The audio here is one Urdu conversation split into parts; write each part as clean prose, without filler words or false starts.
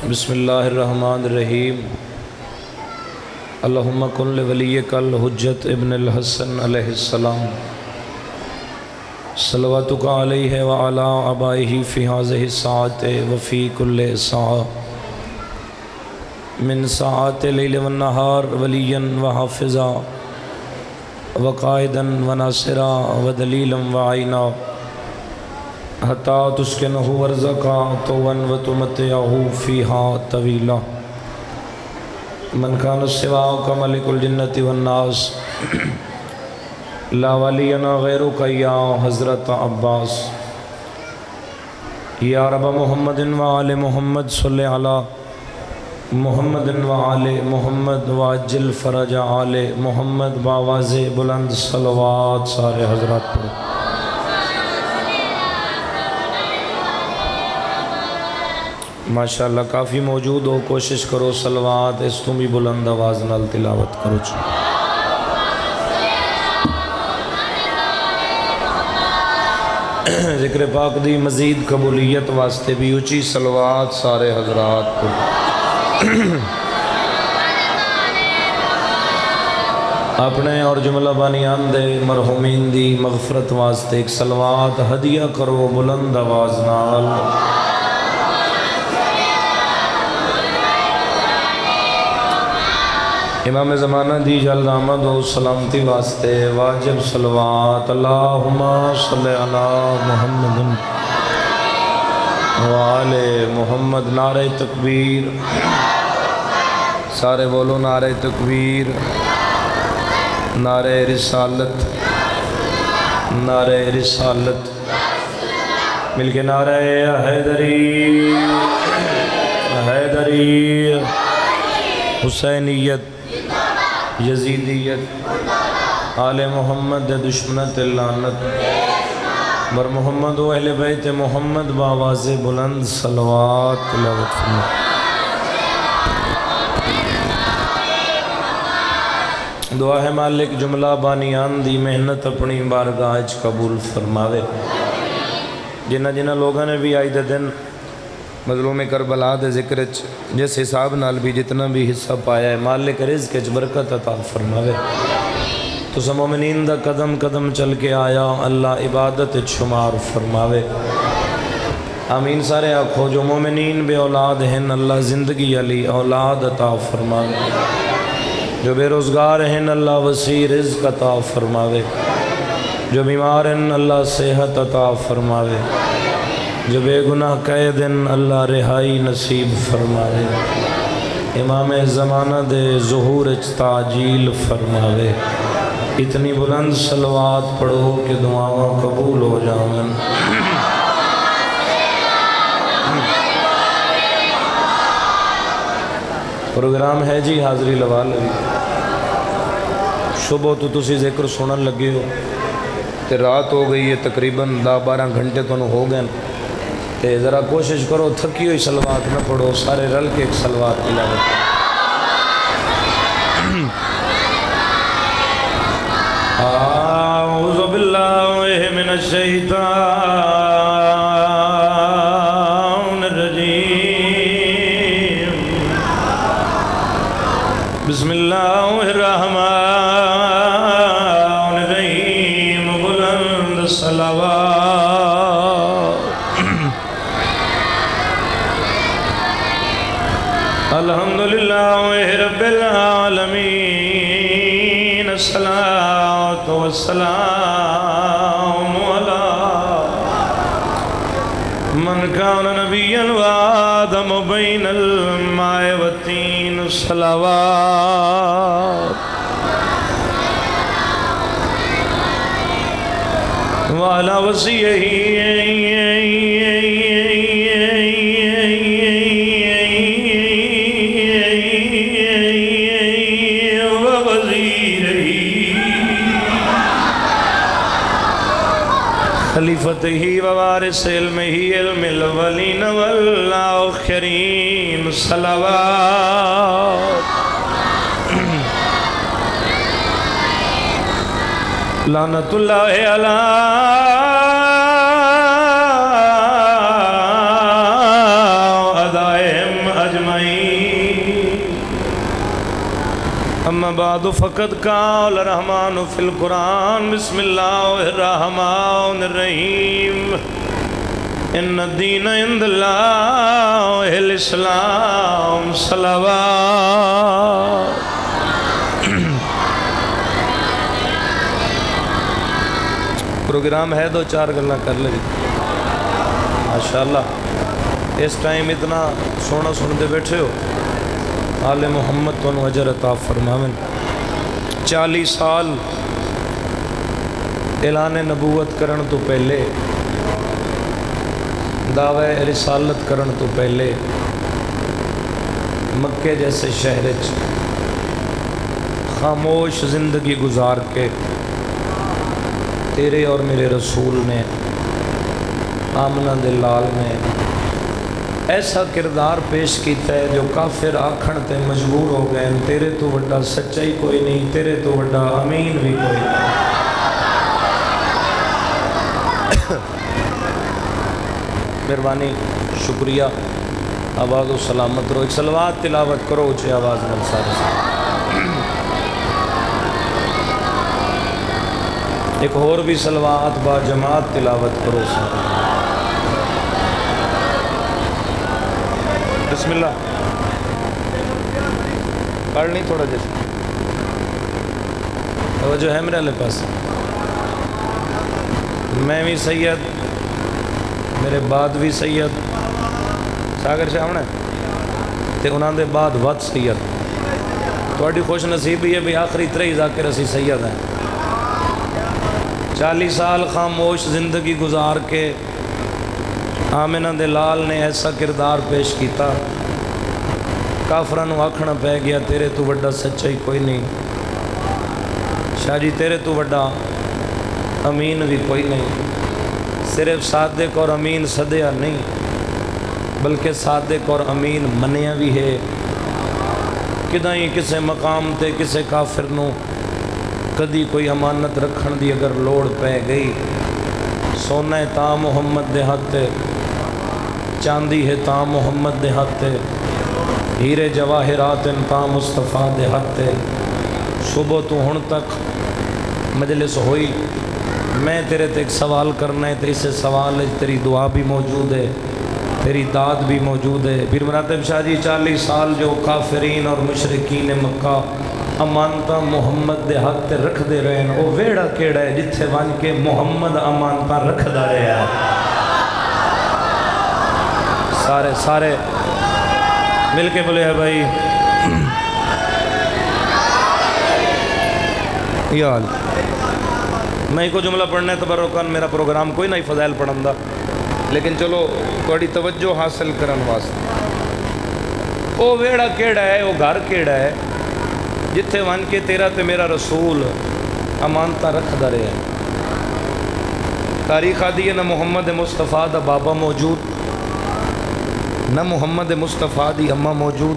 بسم اللہ الرحمن الرحیم اللہم کن لولیک الحجت ابن الحسن علیہ السلام صلواتک علیہ وعلا آبائہ فی هذه الساعة وفی کل ساعة من ساعات اللیل والنہار ولیا وحافظا وقائدا وناصرا ودلیلا وعینا حتی تسکنہ ورزقا طوعا وتمتعہ فیہا طویلا من کان سواک ملک الجنت والناس لا ولینا غیرک یا حضرت عباس یا رب محمد وآل محمد صلی علی محمد وآل محمد واجل فرج آل محمد باواز بلند صلوات سارے حضرات پڑھو ماشاءاللہ کافی موجود ہو کوشش کرو صلوات اس تم بھی بلند آواز نال تلاوت کرو ذکر پاک دی مزید قبولیت واسطے بھی اچھی صلوات سارے حضرات کو اپنے اور جملہ بانیان دے مرحومین دی مغفرت واسطے ایک صلوات ہدیہ کرو بلند آواز نال امام زمانہ دی جلد آمد و سلامتی واسطے واجب صلوات اللہم صلی علی محمد وآل محمد نعرہ تکبیر سارے بولو نعرہ تکبیر نعرہ رسالت نعرہ رسالت مل کے نعرہ حیدری حیدری حسینیت یزیدیت آل محمد دشمنت لعنت بر محمد و اہل بیت محمد باواز بلند صلوات تلاوت فرما دعا ہے مالک جملہ بانیان دی محنت اپنی بارگاہ قبول فرماوے جنہ جنہ لوگوں نے بھی آئی دن مظلوم کربلا دے ذکر جس حساب نال بھی جتنا بھی حصہ پایا ہے مالک رزق اچ برکت عطا فرماوے تو سب مومنین دا قدم قدم چل کے آیا اللہ عبادت شمار فرماوے آمین سارے آنکھو جو مومنین بے اولاد ہیں اللہ زندگی علی اولاد عطا فرماوے جو بے روزگار ہیں اللہ وسیع رزق عطا فرماوے جو بیمار ہیں اللہ صحت عطا فرماوے جو بے گناہ قیدن اللہ رہائی نصیب فرماوے امام زمانہ دے ظہور تعجیل فرماوے اتنی بلند صلوات پڑھو کہ دعاؤں قبول ہو جاؤں پروگرام ہے جی حاضری لوا لگی صبح تو تسی ذکر سنن لگے ہو تے رات ہو گئی ہے تقریباً 10-12 گھنٹے تو ہو گئے تے ذرا کوشش کرو تھکی ہوئی صلوات نہ پڑھو سارے رل کے ایک صلوات تلاوت اعوذ باللہ من الشیطان الرجیم بسم اللہ الرحمن الرحیم بلند صلوات الحمدللہ رب العالمین الصلاة والسلام علی من کان نبیا وآدم بین الماء والطین صلوات وعلی وصیہ خلیفتہ ووارث علمہ علم الاولین والآخرین صلوات لعنت اللہ علیہ ادائہم أجمعين أما بعد فقد قال الرحمن في القرآن بسم الله الرحمن الرحيم إن الدين عند الله الإسلام صلوات پروگرام ہے دو چار گلنا کر لے ماشاءاللہ اس ٹائم اتنا سونا سنتے بیٹھے ہو آل محمد تو اجر عطا فرماویں 40 سال اعلان نبوت کرن تو پہلے دعوی رسالت کرن تو پہلے مکے جیسے شہر خاموش زندگی گزار کے تیرے اور میرے رسول نے آمنہ دلال نے ایسا کردار پیش کیتا ہے جو کافر آکھن تے مجبور ہو گئے تیرے تو وڈا سچائی کوئی نہیں تیرے تو وڈا امین بھی کوئی نہیں مہربانی شکریہ آواز و سلامت رو ایک صلوات تلاوت کرو اچھے آواز میں سارے ایک اور بھی صلوات با جماعت تلاوت کرو سارے بسم اللہ پڑھ نہیں تھوڑا جیسے توجہ ہے میرے پاس میں بھی سید میرے بعد بھی سید ساگر شاہمنے تے انہاں دے بعد ود سید تھوڑی خوش نصیبی ہے بھی آخری 3 ذاکر اسی سید ہیں 40 سال خاموش زندگی گزار کے آمنہ دلال نے ایسا کردار پیش کیتا کافرانو آکھنا پہ گیا تیرے تو وڈا سچائی کوئی نہیں شاہ جی تیرے تو وڈا امین بھی کوئی نہیں صرف صادق اور امین صدیہ نہیں بلکہ صادق اور امین منیا بھی ہے کدائیں کسے مقام تے کسے کافر نو کدی کوئی امانت رکھن دی اگر لوڑ پہ گئی سونا ہے تا محمد دے ہاتھ چاندی ہے تا محمد دے ہاتھ ہیرے جواہرات تا مصطفیٰ دے ہاتھ صبح تو ہن تک مجلس ہوئی میں تیرے تے ایک سوال کرنا ہے تو اسے سوال ہے تیری دعا بھی موجود ہے تیری داد بھی موجود ہے پھر مراتب شاہ جی 40 سال جو کافرین اور مشرکین مکہ امانتا محمد دے ہاتھ رکھ دے رہے ہیں وہ ویڑا کیڑا ہے جتھے وان کے محمد امانتا رکھ دا رہے ہیں سارے مل کے بولے ہیں بھائی یا اللہ میں کو جملہ پڑھنے تبرکان میرا پروگرام کوئی نہیں فضائل پڑھن دا لیکن چلو تھوڑی توجہ حاصل کرن واسطے وہ ویڑا کیڑا ہے وہ گھر کیڑا ہے جتھے وان کے تیرا تے میرا رسول امانتا رکھ دا رہے ہیں تاریخ آدھی ہے نہ محمد مصطفیٰ دا بابا موجود نہ محمد مصطفیٰ دی اماں موجود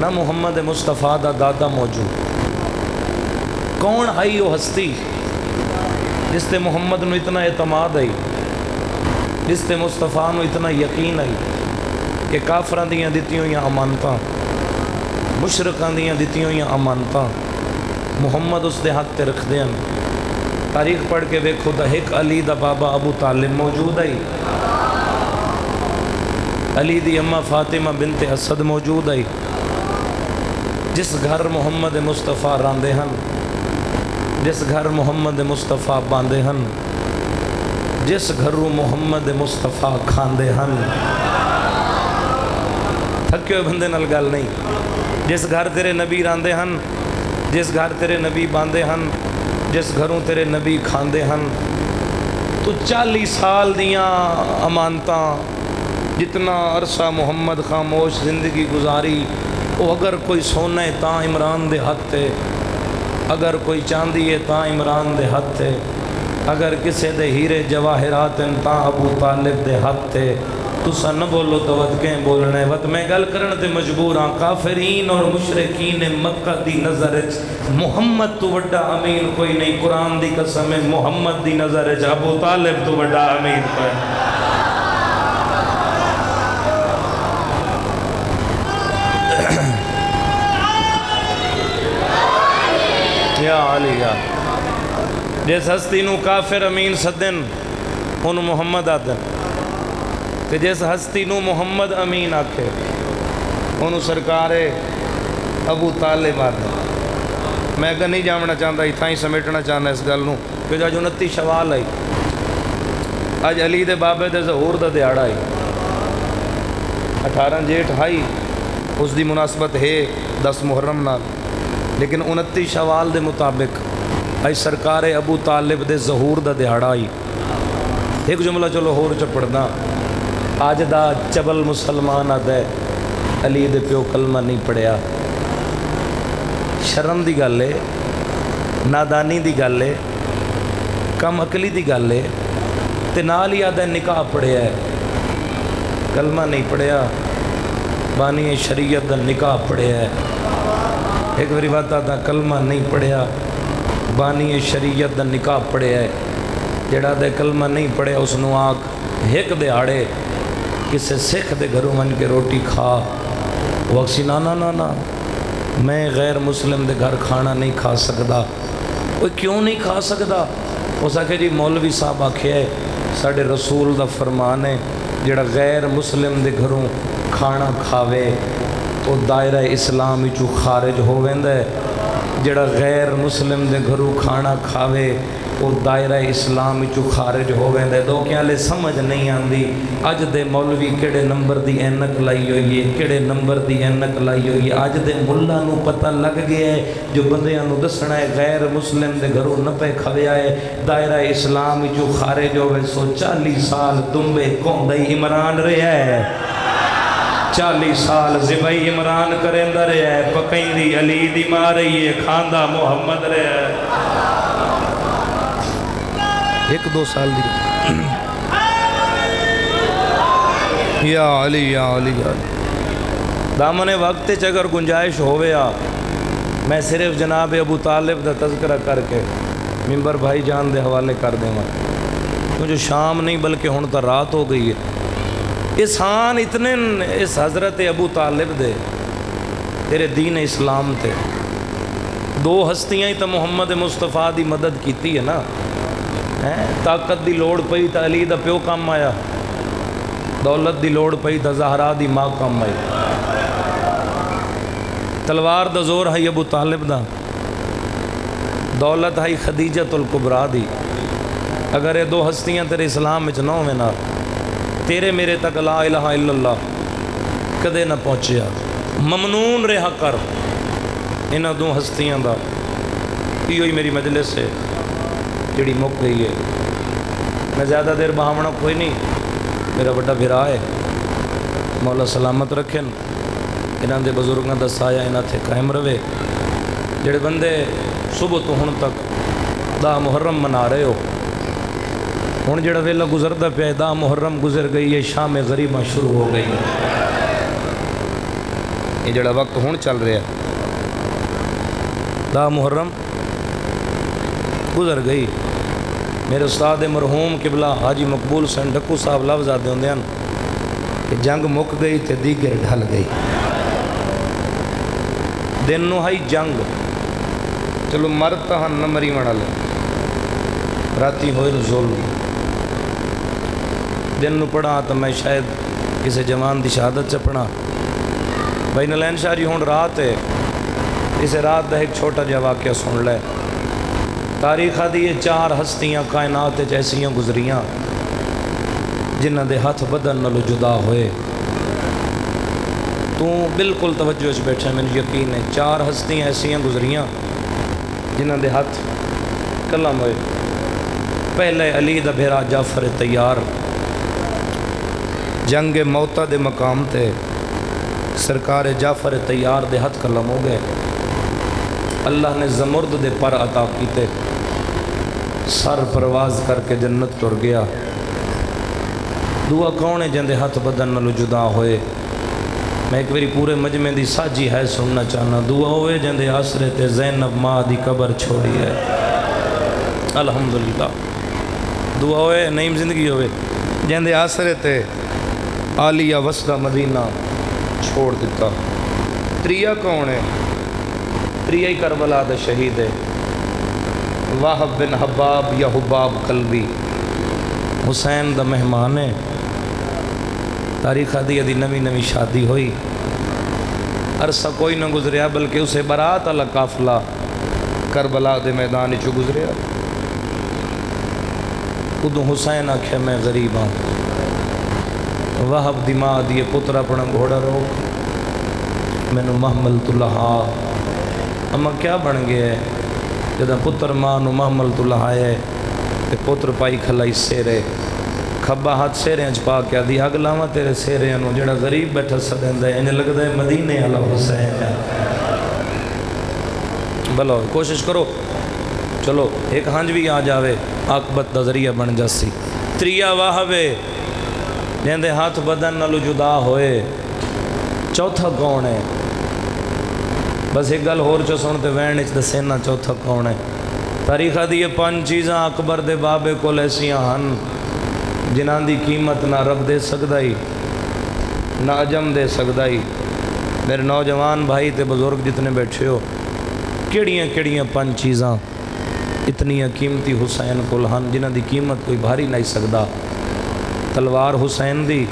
نہ محمد مصطفیٰ دا دادا موجود کون آئی وہ ہستی جس تے محمد نو اتنا اعتماد آئی جس تے مصطفیٰ نو اتنا یقین آئی کہ کافران دیاں دیتی ہوئی امانتاں مشرکان دیاں دیتی ہوئی امانتاں محمد اس دے ہاتھ تے رکھ دیاں تاریخ پڑھ کے دیکھو دا ایک علی دا بابا ابو طالب موجود آئی علی دی اماں فاطمہ بنت اسد موجود آئی جس گھر محمد مصطفیٰ راندے ہن جس گھر محمد مصطفیٰ باندے ہن جس گھروں محمد مصطفیٰ کھاندے ہن تھکے بندے نال گل نہیں جس گھر تیرے نبی راندے ہن جس گھر تیرے نبی باندے ہن جس گھروں تیرے نبی کھاندے ہن تو 40 سال دیاں امانتاں جتنا عرصہ محمد خاموش زندگی گزاری وہ اگر کوئی سونا ہے تاں عمران دے ہاتھ ہے اگر کوئی چاندی ہے تاں عمران دے ہاتھ ہے اگر کسے دے ہیرے جواہرات ہیں تاں ابو طالب دے ہاتھ ہے تو سا نہ بولو تو ود کہیں بولنے ود میں گل کرن تے مجبور ہاں کافرین اور مشرکین مکہ دی نظر محمد تو وڈا امین کوئی نہیں قرآن دی قسم ہے محمد دی نظر ابو طالب تو وڈا امین کوئی جس ہستی نو کافر امین سدن انہوں محمد آدن، تے جس ہستی نو محمد امین آکھے انہوں سرکار ابو طالب آدن۔ میں اگر نہیں جامنا چاہتا ہی تھا ہی سمیٹنا چاہنا اس گل نو کہ جو 29 شوال آئی اج علی دے بابے دے ظہور دا دیہڑا آئی 18 جیٹھ آئی اس دی مناسبت ہے 10 محرم نال، لیکن 29 شوال دے مطابق آئی سرکار ابو طالب دے ظہور دا دیہڑا آئی۔ ایک جملہ چلو ہور چپڑنا، آج دا چبل مسلمان آدھے علی دے پیو کلمہ نہیں پڑھیا، شرم دی گل ہے، نادانی دی گل ہے، کم عقلی دی گل ہے، تے نال ہی آدھے نکاح پڑھیا ہے، کلمہ نہیں پڑھیا، بانی شریعت دا نکاح پڑھیا ہے۔ ایک بری بات آتا کلمہ نہیں پڑھیا، بانی شریعت دا نکاح پڑھیا ہے۔ جڑا دے کلمہ نہیں پڑھیا اس نو آکھ ایک دیہاڑے کسے سکھ دے گھروں من کے روٹی کھا، وقسی نا میں غیر مسلم دے گھر کھانا نہیں کھا سکدا۔ وہ کیوں نہیں کھا سکدا؟ وہ سکے جی مولوی صاحب آکھے ہے ساڑھے رسول دا فرمان ہے جڑا غیر مسلم دے گھروں کھانا کھاوے تو دائرہ اسلامی چو خارج ہو ویندہ ہے، جڑا غیر مسلم دے گھروں کھانا کھاوے وہ دائرہ اسلامی چو خارج ہو ویندہ ہے۔ دو کیا لے سمجھ نہیں آندی اج دے مولوی کیڑے نمبر دی اینک لائی ہوئی ہے، کیڑے نمبر دی اینک لائی ہوئی ہے۔ اج دے ملہ نو پتہ لگ گیا ہے جو بندیاں نو دسنا ہے غیر مسلم دے گھروں نپے کھویا ہے دائرہ اسلامی چو خارج ہوئے، سو 40 سال دنبے کوندائی عمران رہا ہے، 40 سال زبائی عمران کرندہ رہا ہے، پکیں دی علی دی ماں رہی ہے، کھاندہ محمد رہا ہے۔ 1-2 سال دی یا علی یا علی یا علی دامن وقت اگر گنجائش ہوئے میں صرف جناب ابو طالب دا تذکرہ کر کے ممبر بھائی جان دے حوالے کر دیں گا، کیونکہ شام نہیں بلکہ ہون تا رات ہو گئی ہے۔ احسان اتنے اس حضرت ابو طالب دے تیرے دین اسلام تے 2 ہستیاں ہی تا محمد مصطفیٰ دی مدد کیتی ہے نا، طاقت دی لوڑ پئی تا علی دا پیو کام آیا، دولت دی لوڑ پئی تا زہرا دی ماں کام آئی، تلوار دا زور ہے ابو طالب دا، دولت ہے خدیجت الکبرا دی۔ اگر یہ 2 ہستیاں تیرے اسلام میں نہ ہوئے نا تیرے میرے تک لا الہ الا اللہ کدے نہ پہنچیا۔ ممنون رہا کر انہاں 2 ہستیاں دا، یہ ہوئی میری مجلس سے جڑی مک گئی ہے، میں زیادہ دیر بہاونا کوئی نہیں، میرا بڑا بھرا ہے، مولا سلامت رکھیں، انہاں دے بزرگاں دا سایہ انہاں تھے قائم روے۔ جڑے بندے صبح تو ہن تک 10 محرم منا رہے ہو، ہن جڑا ویلا گزردہ پہ 10 محرم گزر گئی ہے، شام غریباں شروع ہو گئی ہے، یہ جڑا وقت ہن چل رہا ہے 10 محرم گزر گئی۔ میرے استاد مرحوم قبلہ حاجی مقبول سن ڈکو صاحب لفظ آتے ہوندے ہیں کہ جنگ مک گئی تے دیگر ڈھل گئی۔ دن نو ہائی جنگ چلو مرد تہاں نہ مری مڑا لے، راتی ہوئے ظلم، دن نو پڑھا تو میں شاید کسی جوان دی شہادت چپڑا بھائی نلین شاہ جی ہون رات ہے، اسے رات دا ایک چھوٹا جا واقعہ سن لے۔ تاریخ دی یہ 4 ہستیاں کائنات جیسیاں گزریاں جنہ دے ہاتھ بدن نلو جدا ہوئے۔ تو بالکل توجہ اس بیٹھے میں یقین ہے 4 ہستیاں ایسیاں گزریاں جنہ دے ہاتھ کلم ہوئے۔ پہلے علی دا بھیرا جعفر تیار جنگ موتا دے مقام تے سرکار جعفر تیار دے ہاتھ کلم ہو گئے۔ اللہ نے زمرد دے پر عطا کیتے، سر پرواز کر کے جنت ٹر گیا۔ دعا کونے جن دے ہاتھ بدن نلو جدا ہوئے، میں ایک بری پورے مجمع دی ساجی ہے سننا چاہنا۔ دعا ہوئے جن دے آسرے تے زینب ماں دی قبر چھوڑی ہے، الحمدللہ۔ دعا ہوئے نعیم زندگی ہوئے جن دے آسرے تے عالیہ وسطہ مدینہ چھوڑ دیتا۔ تریہ کون ہے؟ تریہ ہی کربلا دا شہید ہے، واہب بن حباب یا حباب قلبی حسین دا مہمان ہے. تاریخ دی نوی نوی شادی ہوئی، عرصہ کوئی نہ گزریا بلکہ اسے برات والا قافلہ کربلا دے میدان چو گزریا. ادو حسین آکھے میں غریب ہاں. وہب دی ماں دیے پتر اپنا گھوڑا روک مینو محملت لہا. اما کیا بن گیا ہے جدہ پتر ماں نو محملت لہا ہے تے پتر پائی کھلائی سیرے کھبا ہاتھ سیرے انچ پا کیا دی اگلا ماں تیرے سیرے انو جڑا غریب بیٹھا سدین دے انہیں لگ دے مدینے علی حسین. بلو کوشش کرو چلو ایک ہنج بھی آ جاوے عاقبت دا ذریعہ بن جاسی. تریا واہوے جہندے ہاتھ بدن نالو جدا ہوئے. چوتھا کون ہے؟ بس ایک گل ہور چو سنتے وین اچ دسینا چوتھا کون ہے. تاریخہ دی یہ 5 چیزاں اکبر دے بابے کو لیسیاں ہن جنہاں دی قیمت نہ رب دے سکدائی نہ عجم دے سکدائی. میرے نوجوان بھائی تے بزرگ جتنے بیٹھے ہو، کیڑیاں کیڑیاں 5 چیزاں اتنیاں قیمتی حسین کول ہن جنہاں دی قیمت کوئی بھاری نہیں سکدا. تلوار حسین دی،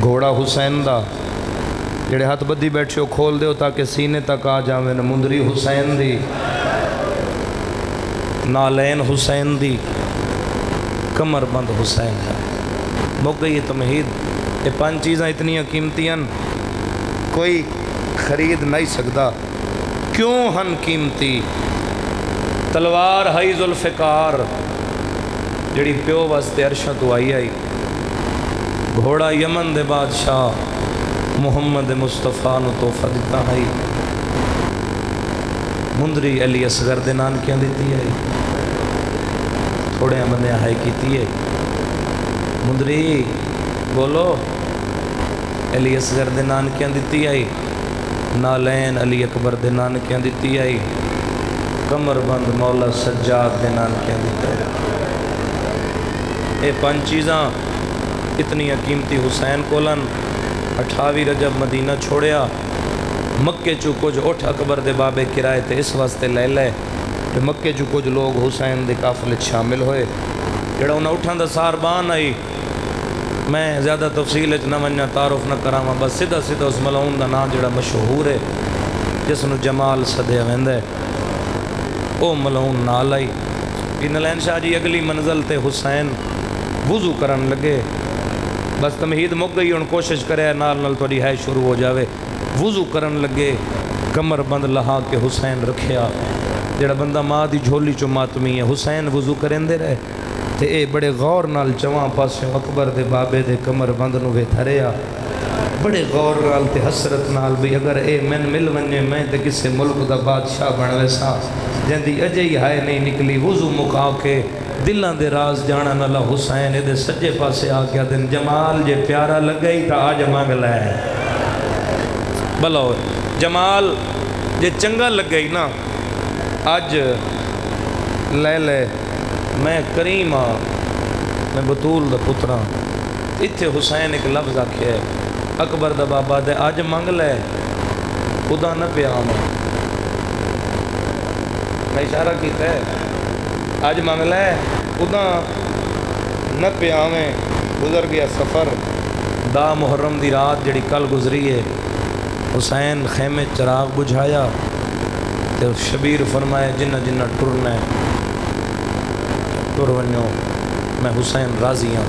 گھوڑا حسین دا جڑے ہاتھ بدی بیٹھے ہو کھول دیو تاکہ سینے تک آ جاویں. مندری حسین دی، نالین حسین دی، کمر بند حسین دا. موقع یہ تمہید یہ 5 چیزاں اتنی قیمتی ہیں کوئی خرید نہیں سکدا. کیوں ہن قیمتی؟ تلوار ہے ذوالفقار جڑی پیو واسطے عرشاں تو آئی. گھوڑا یمن دے بادشاہ محمد مصطفیٰ نو تحفہ دیتا ہے. مندری علی اصغر دے نانکیاں دیتی ہے. تھوڑے بندے ہائی کیتی ہے. مندری بولو علی اصغر دے نانکیاں دیتی ہے. نالین علی اکبر دے نانکیاں دیتی ہے. کمر بند مولا سجاد دے نانکیاں دیتا ہے. اے 5 چیزاں اتنی قیمتی حسین کولن. 28 رجب مدینہ چھوڑیا. مکے چو کچھ اٹھ اکبر دے بابے کرائے تے اس واسطے لے لے کہ مکے چو کچھ لوگ حسین دے قافلے شامل ہوئے. جڑا انہاں اٹھان دا ساربان آئی. میں زیادہ تفصیل اچ نہ ونجا تعارف نہ کراواں بس سیدھا سیدھا اس ملعون دا نام جڑا مشہور ہے جس نو جمال سدیا ویندا ہے او ملعون نال آئی. کہ نلین شاہ جی اگلی منزل تے حسین وضو کرن لگے. بس تمہید مک گئی. ان کوشش کرے نال نال توڑی ہے شروع ہو جاوے. وضو کرن لگے کمر بند لہا کے حسین رکھیا. جڑا بندہ ماں دی جھولی چو ماتمی ہے حسین وضو کرن دے رہے تے اے بڑے غور نال چواں پاسے اکبر دے بابے دے کمر بند نو وے تھریا. بڑے غور نال تے حسرت نال بھی اگر اے من مل ونجے میں تے کسے ملک دا بادشاہ بن ویسا جندی اجے ہی ہائے نہیں نکلی. وضو مکا کے دلان دے راز جانا نالا حسین دے سجے پاسے آ گیا. دن جمال جے پیارا لگئی تا آج مانگ لائے. بلو جمال جے چنگا لگئی نا آج لے لے. میں کریم ہاں میں بطول دا پترا. اتھے حسین ایک لفظ آکھیا ہے اکبر دا بابا دے آج مانگ لے خدا نہ پیام. میں اشارہ کیتا ہے آج مانگ لے خدا نہ پیامیں. گزر گیا سفر. دا محرم دی رات جڑی کل گزری ہے حسین خیمے چراغ بجھایا تے شبیر فرمائے جنہ جنہ ٹرنا ہے ٹر ونجو میں حسین راضی ہاں.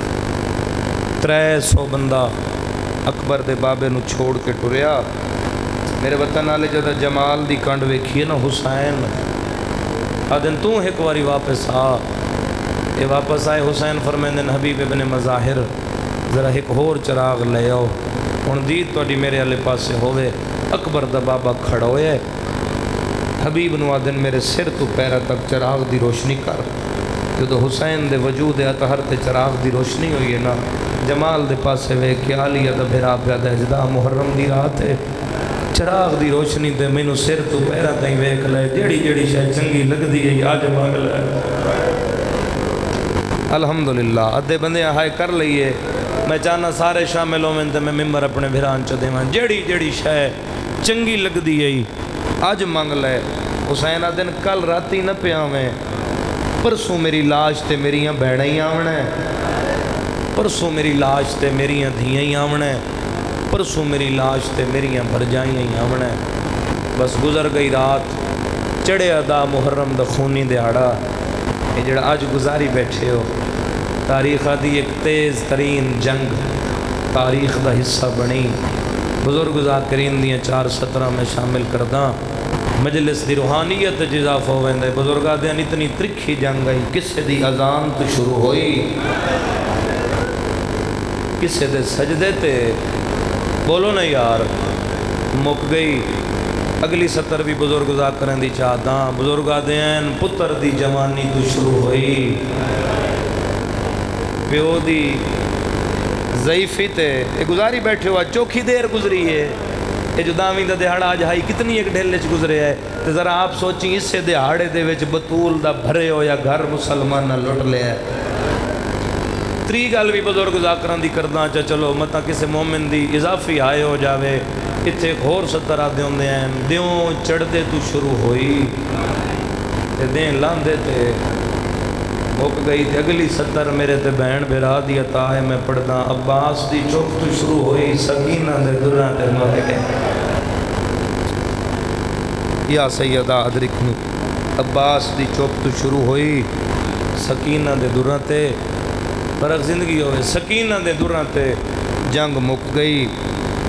300 بندہ اکبر دے بابے نو چھوڑ کے ٹریا. میرے وطن والے جدہ جمال دی کنڈ ویکھیے نا حسین آدن تو ایک واری واپس آ. اے واپس آئے حسین فرمیندن حبیب ابن مظاہر ذرا ایک ہور چراغ لے آؤ. ہن دید توڑی میرے والے پاسے ہوئے. اکبر دا بابا کھڑا ہوئے حبیب نو آدن میرے سر تو پیرا تک چراغ دی روشنی کر. جدو حسین دے وجود اطہر تے چراغ دی روشنی ہوئی ہے نا جمال دے پاسے وے کہ عالیہ دا بھرا پیدا ہے جدا محرم دی رات ہے چراغ دی روشنی تے مینو سر تو پیرا تائیں ویکھ لے جیڑی جیڑی شاید چنگی لگ دی ہے آج مانگ لے. الحمدللہ ادھے بندے ہائے کر لئیے. میں چاہنا سارے شامل ہوئے تے میں ممبر اپنے بھران چا دے جیڑی جیڑی شاید چنگی لگ دی ہے آج مانگ لے. حسین آدن کل راتی نہ پیا میں پرسوں میری لاش تے میریاں بھیڑاں ہی آونا ہے، پرسوں میری لاش تے میریاں دھیاں ہی آونا ہے، پرسوں میری لاش تے میریاں بھرجائیاں ہی آونا ہے۔ بس گزر گئی رات، چڑھے ادا محرم دا خونی دیہڑا، یہ جڑا آج گزاری بیٹھے ہو، تاریخ دی ایک تیز ترین جنگ تاریخ دا حصہ بنی۔ بزرگ ذاکرین دیاں 4:17 میں شامل کرداں، مجلس دی روحانیت اضافہ ہوئے، بزرگاں دیاں اتنی ترکھی جنگ آئی، کسے دی اذان تو شروع ہوئی، کسے دے سجدے تے بولو نا یار مک گئی۔ اگلی سطر بھی بزرگ ذاکرین دی چاہداں، بزرگاں دیاں پتر دی جوانی تو شروع ہوئی، پیو دی ضعیفی تے گزاری بیٹھے ہوا، چوکھی دیر گزری ہے، یہ جو داویں دا دہاڑا آج ہائی کتنی ایک ڈھیلے چ گزرے ہے، تو ذرا آپ سوچیں اس سے دہاڑے دے وچ بطول دا بھرے ہو یا گھر مسلمان نہ لٹ لے ہے۔ تری گل بھی بزرگ ذاکران دی کرداں چلو متا کسے مومن دی اضافی آئے ہو جاوے، اتھے ایک اور سترہ دیوں دے ہیں، دیوں چڑھتے تو شروع ہوئی، دیں لاندے تے مک گئی تھی۔ اگلی ستر میرے تے بہن بھرا دی عطا ہے میں پڑھدا، عباس دی چوک تو شروع ہوئی، سکینہ دے دراں تے مر گئے۔ یا سیدہ ادرکنی، عباس دی چوک تو شروع ہوئی، سکینہ دے دراں تے فرق زندگی ہوئے، سکینہ دے دراں تے جنگ مک گئی،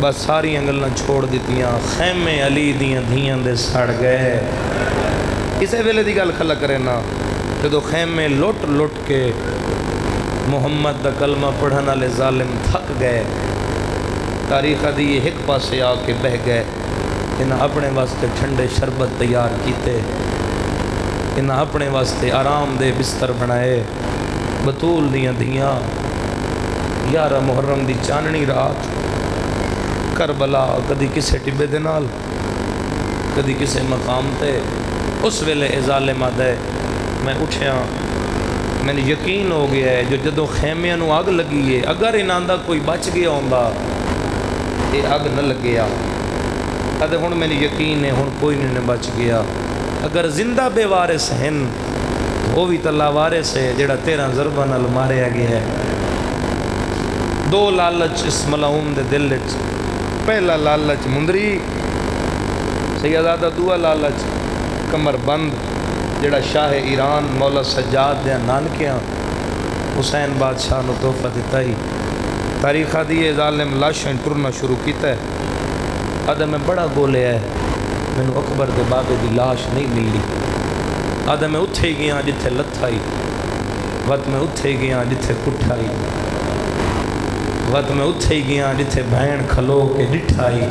بس ساری انگلنا چھوڑ دیتیاں، خیمے علی دیاں دھیاں دے سڑ گئے۔ اسے ویلے دی گل کھلا کرے نا، جدو خیمے لٹ لٹ کے محمد دا کلمہ پڑھنا لے ظالم تھک گئے، تاریخ دی یہ ایک پاسے آ کے بہ گئے، انہاں اپنے واسطے ٹھنڈے شربت تیار کیتے، انہاں اپنے واسطے آرام دے بستر بنائے، بطول دیاں دھیاں 11 محرم دی چاننی رات کربلا، کدی کسے ٹبے دے نال کدی کسے مقام تے، اس ویلے اے ظالم آدھے میں اٹھیا، میں نے یقین ہو گیا ہے جو جدو خیمیاں نو آگ لگی ہے، اگر انہاں دا کوئی بچ گیا ہوندہ یہ آگ نہ لگیا، ادھے ہون میں نے یقین ہے ہون کوئی نہیں بچ گیا، اگر زندہ بے وارث ہیں وہ بھی تلا وارث ہے جڑا 13 ضربہ نال ماریا گیا ہے۔ دو لالچ اس ملعون دے دل وچ، پہلا لالچ مندری سیدادہ، دوسرا لالچ کمر بند جڑا شاہ ایران مولا سجاد دے نانکیاں حسین بادشاہ نو تحفہ دیتا ہی۔ تاریخہ دیئے ظالم لاشیں ٹرنا شروع کیتا ہے، آدھا میں بڑا گولے ہے، میں نو اکبر دے بابے دی لاش نہیں ملی، آدھا میں اتھے گیا جتھے لتھائی، وقت میں اتھے گیا جتھے کٹھائی، وقت میں اتھے گیا جتھے بہن کھلو کے ڈٹھائی،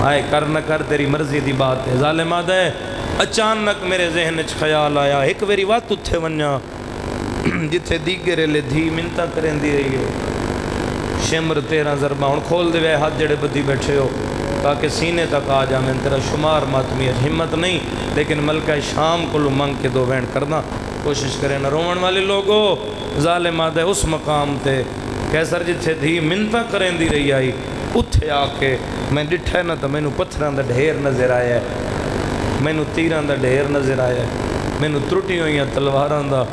آئے کر نہ کر تیری مرضی دی بات ہے۔ ظالم آدھا ہے اچانک میرے ذہن اچھ خیال آیا، ایک ویری وقت اتھے ونیا جتھے دیگرے لے دھی منتا کریں دی رہی ہے، شمر 13 ضربہ، ان کھول دے وے ہاتھ جڑے بدھی بیٹھے ہو تاکہ سینے تک آ جا، میں تیرا شمار ماتمی ہے، ہمت نہیں لیکن ملکہ شام کو لو منگ کے دو وین کرنا کوشش کریں نہ۔ رومن والے لوگوں ظالم آدھے اس مقام تے کیسر جتھے دھی منتا کریں دی رہی آئی، اتھے آ کے میں ڈٹھے نہ تو میں نو پتھران دا ڈھیر نظر آیا ہے، میں نو تیران دا ڈھیر نظر آیا ہے، میں نو ترٹی ہوئیاں تلواران دا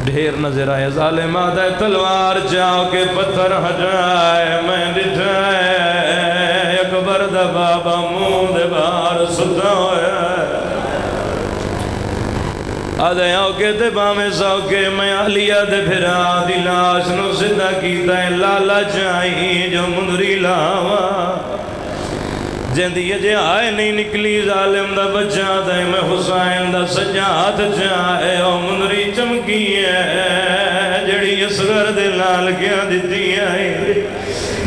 ڈھیر نظر آیا۔ ظالم آدھا تلوار جاؤ کے پتھر ہٹائے، میں ڈٹھائے اکبر دا بابا مون دے بار ستا ہویا آدھا آؤ کے دے بامے ساؤ کے میں علیہ دے بھرا دی لاش نو صدہ کیتا ہے، لالا چاہی جو مندری لاوا جندی یہ آئے نہیں نکلی ظالم دا بچہ دے، میں حسین دا سجاد چاہے او مندری چمکی ہے جڑی اصغر دے لال کیا دیتی آئی،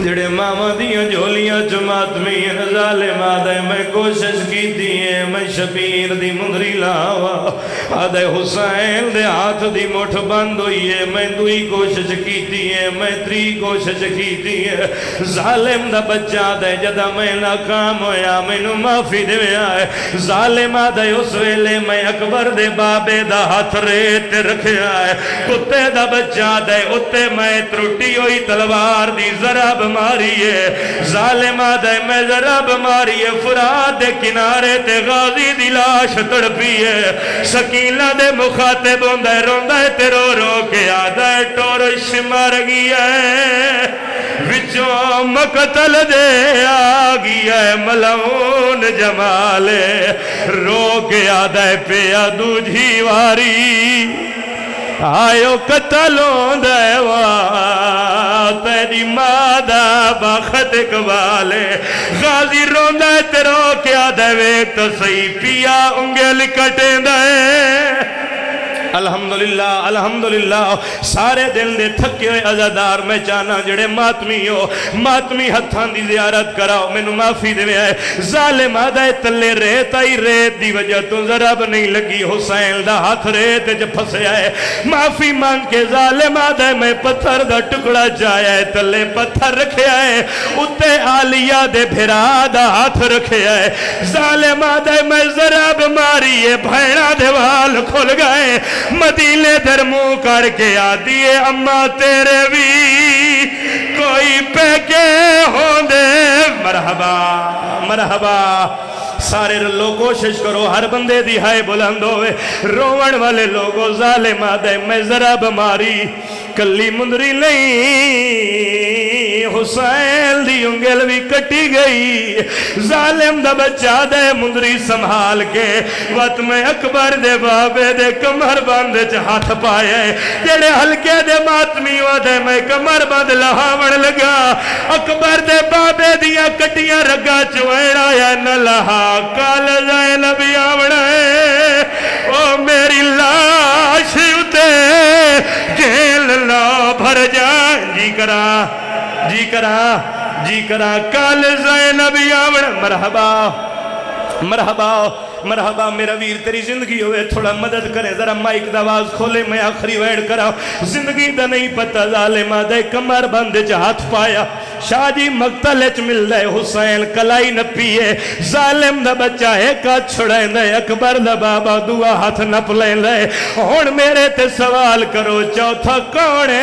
جڑے ماما دیاں جھولیاں جماعت میں ہیں، ظالم آدھے میں کوشش کی دیئے، میں شبیر دی مندری لاوا، آدھے حسین دے ہاتھ دی مٹھ بند ہوئی ہے، میں دوئی کوشش کی دیئے، میں تری کوشش کی دیئے، ظالم دا بچہ دے جدہ میں ناکام ہویا، میں نو معافی دے آئے، ظالم آدھے اس ویلے میں اکبر دے بابے دا ہاتھ ریت رکھے آئے، کتے دا بچہ دے اتے میں ترٹی ہوئی تلوار دی ضرب ماریے ظالمہ دے میں ضرب ماریے فرات دے کنارے تے غازی دی لاش تڑپیے سکینہ دے مخاطب ہوندے روندے تے رو رو کے آدھے ٹورش مر گیا وچوں مقتل دے آگیا ملعون جمالے رو کے آدھے پیا دوجھی واری آئیو قتلوں دیوا تیری مادہ بخت اقبالے غازی روندہ تیرو کیا دیوے تو صحیح پیا انگل کٹیں دے الحمدللہ الحمدللہ سارے دل دے تھکے ہوئے عزادار میں چاہنا جڑے ماتمی ہو ماتمی ہتھان دی زیارت کراؤ میں نو معافی دے آئے ظالم آدھائے تلے ریت آئی ریت دی وجہ تو ضرب نہیں لگی حسین دا ہاتھ ریت جب پھسے آئے معافی مانگ کے ظالم آدھائے میں پتھر دا ٹکڑا جایا ہے تلے پتھر رکھے آئے اتے آلیہ دے بھرا دا ہاتھ رکھے آئے ظالم آدھائے میں ضرب ماریے بھیڑا دیوال کھل گئے مدینے در منہ کر کے آدھیے اماں تیرے بھی کوئی پیکے ہوں دے مرحبا مرحبا سارے لوگ کوشش کرو ہر بندے دی ہائے بلند ہوئے روون والے لوگوں ظالم آدھے میں ضرب ماری کلی مندری نہیں حسین دی انگل بھی کٹی گئی ظالم دا بچہ دے مندری سنبھال کے وقت میں اکبر دے بابے دے کمر باندے چ ہاتھ پائے جڑے ہلکے دے ماتمی دے میں کمر باند لہاون لگا اکبر دے بابے دیا کٹیاں رگا چویڑا یا نہ لہا کال زینب آوڑا ہے او میری لاش اتے جیل لا بھر جائیں جی کرا کال زینب آوڑا مرحبا مرحبا مرحبا میرا ویر تیری زندگی ہوئے تھوڑا مدد کریں ذرا مائک داواز کھولے میں آخری ویڈ کراؤ زندگی دا نہیں پتا ظالمہ دے کمر بندے چا ہاتھ پایا شاہ جی مقتل اچ مل دے حسین کلائی نہ پیے ظالم دا بچہ ہے کا چھڑائیں دے اکبر دا بابا دعا ہاتھ نہ پلیں دے ہون میرے تے سوال کرو چوتھا کونے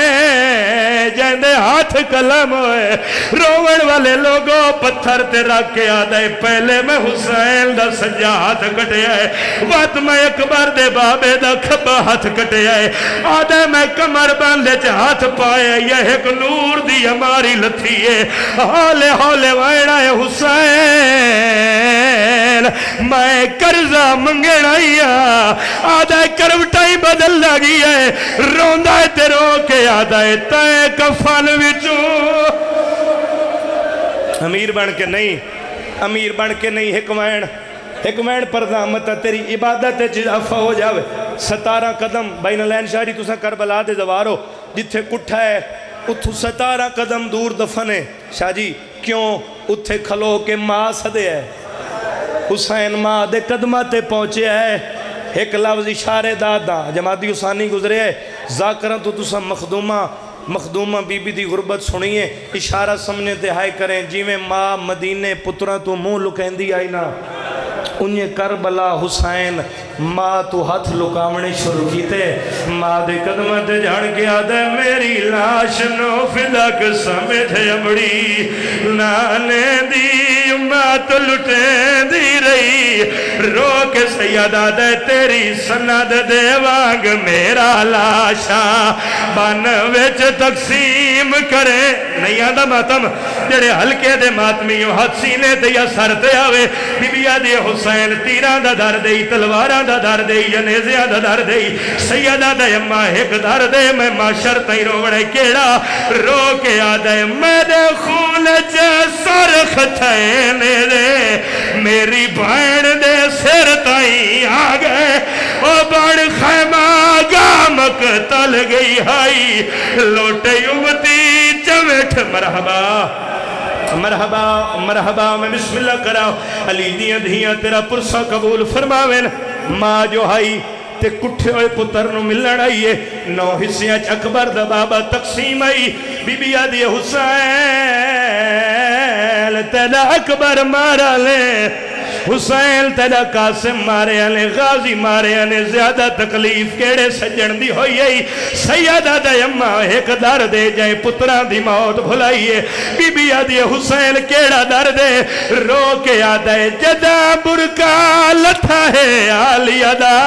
جیندے ہاتھ کلم ہوئے روون والے لوگوں پتھر تے رکھ کے آدھے پہلے میں حسین دا سجا ہاتھ کٹے آئے وقت میں اکبر دے بابے دا کھبا ہاتھ کٹے آئے آدھے میں کمر باندے چا ہاتھ پائے یہ ایک نور دی ہماری لتھی ہے ہولے ہولے وائڑا ہے حسین میں کرزہ منگڑائیا آدھے کروٹائی بدل لگی ہے روندہ تے رو کے آدھے تے کفن وچوں امیر بن کے نہیں حکمین پردہ متا تیری عبادت اضافہ ہو جاوے 17 قدم بین الین شاہری تُسا کربلا دے دوارو جتھے کٹھا ہے اتھو 17 قدم دور دفنے شاہ جی کیوں اتھے کھلو کے ماں سدے ہے حسین ماں دے قدمہ تے پہنچے ہے ایک لفظ اشارے دادا جماعتی حسانی گزرے ہے ذاکرہ تو تُسا مخدومہ بی بی دی غربت سنیے اشارہ سمجھنے تے ہائے کریں جیویں ماں مدینے پترہ تو منہ لکھیں آئی نا انہیں کربلا حسین ماں تو ہاتھ لکاونے شروع کیتے ماں دے قدمت جھڑ کے آدھے میری لاش نو فدق سمجھ امڑی نانے دی امت لٹیں دی رہی رو کے سیدہ دے تیری سند دے وانگ میرا لاشا بن وچ تقسیم کرے نہیں آدھا ماتم جڑے ہلکے دے ماتمیوں ہاتھ سینے دے یا سر دے آوے بی بی آدھے حسین تیران دا در دے تلواران دا در دے جنیزیاں دا در دے سیدہ دے اممہ ایک در دے میں معاشر تائی روڑے کیڑا رو کے آدھے میرے خون چے سرخ تھینے دے میری بھائن دے سر تائی آگئے او بڑ خیمہ گامک تل گئی ہائی لوٹے امتی چوٹ مرحبا مرحبا مرحبا میں بسم اللہ کراؤ علی دیاں دھیاں تیرا پرسا قبول فرماویں ماں جو ہائی تے کٹھے ہوئے پتر نو ملن آئیے 9 حصیاں اکبر دا بابا تقسیم آئی بی بی آدھی حسین تیرا اکبر مارا لے حسین تیرا قاسم مارے آنے غازی مارے آنے زیادہ تکلیف کیڑے سجن دی ہوئی ہے سیدہ دے اممہ ایک در دے جائے پتران دی موت بھلائیے بی بی آدھی حسین کیڑا در دے رو کے آدھے جدا برکا لتھا ہے آلی ادا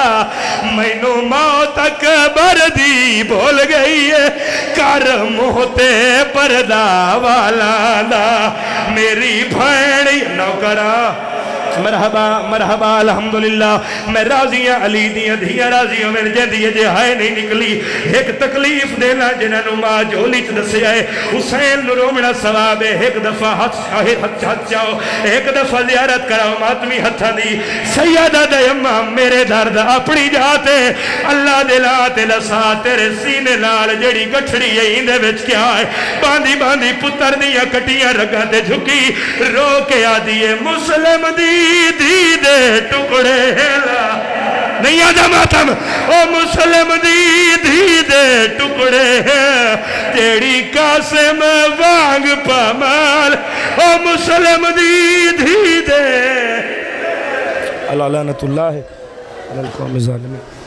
مینو موت اکبر دی بھول گئی ہے کر موتے پردہ والا دا میری بھینی نوکرہ مرحبا مرحبا الحمدللہ میں راضیاں علی دیاں دھیاں راضیوں میں جندی جے ہائے نہیں نکلی ایک تکلیف دینا جنہاں نو ماں جھولی چ دسے آئے حسین نو رومنا ثواب ہے ایک دفعہ ہتھ چاہو ایک دفعہ زیارت کراؤ ماتمی ہتھا دی سیدہ دے اممہ میرے درد اپنی جاتے اللہ دلاتے لسا تیرے سینے لال جڑی گٹھڑی ہے اندے وچ کیا ہے باندھی باندھی پتر دیاں کٹیاں رگاں تے جھکی رو کے آدھیے مسلم دی دی دے ٹکڑے ہیلا نہیں آجا ماتم او مسلم دی دے ٹکڑے ہیں تیڑی قاسم وانگ پامال او مسلم دی دے اللہ لعنت اللہ ہے علی القوم الظالمین